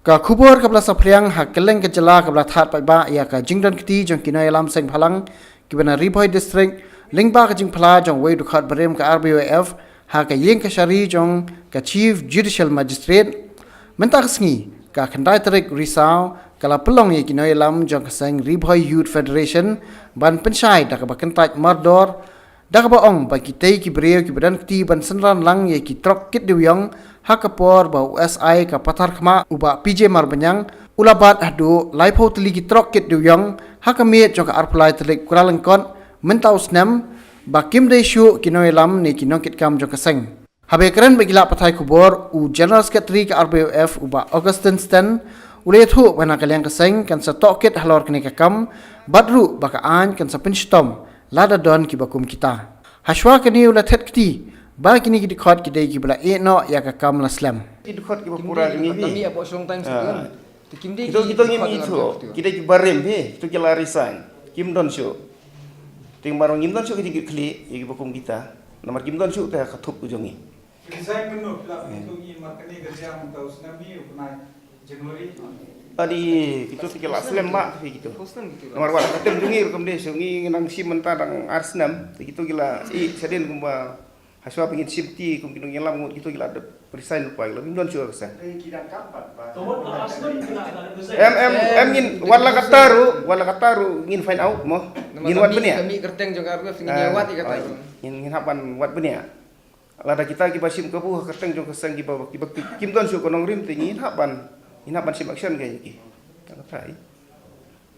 Ka khubor kabla sapriang hak keleng kejala kabla that pai ba ya ka jingdan kiti jong kinai lam seng phalang kibana Rbyf district lingba ka jing phla jong wei Dkhot barem ka Rbyf ha ka yeng ka shari jong ka chief judicial magistrate mentak sngi ka Kyntait risau kala pelong ye kinai lam jong ka seng Rbyf youth federation ban pensyai da ka ba Kyntait mardor da ka ba ong ba kitei ki breu ki badan kiti ban senran lang ye ki trok kit diwyong hakapor ba USI ka pathar khma uba PJ marbanyang ulabat hadu laipo tli ki trok kit diwyong hakame jong ka arplai tlik kuralengkon mentau snam ba kimde shu kinoi lam ni kinokit kam jong ka seng habe keren begila pathai kubor u general secretary ka Rbyf uba Augustin Stan ule thu bana kalyang ka seng kan sa tokit halor kini ka kam badru ba ka an kan sa pinstom lada don ki bakum kita haswa kini ula thet kiti ba kini ki Dkhot ki dei ki bla e no ya ka kam la slam Ki Dkhot ki pura ni kami apa long time sekarang kita ngim itu kita ki barem he itu ki la resign kim don shu ting barong ngim don shu ki kli ki bakum kita nomor kim don shu ta ka thup ujongi resign menu la itu ni makani kerja untuk usnami upnai Januari adi itu ki la slam ma gitu nomor wala katem jungi rekom de sungi nang sim menta dang arsnam itu gila i saden kumba haswa pengin safety kum kinong yalam ngut gitu gila ada resign lupa gila bim don sure kesa ngin wala kataru ngin find out mo ngin wat benia kami kerteng jong Rbyf ngin wat kata ngin hapan wat benia lada kita ki basim ke bu kerteng jong kesang ki bakti kim don sure konong rim tingin hapan sim action kayak iki kata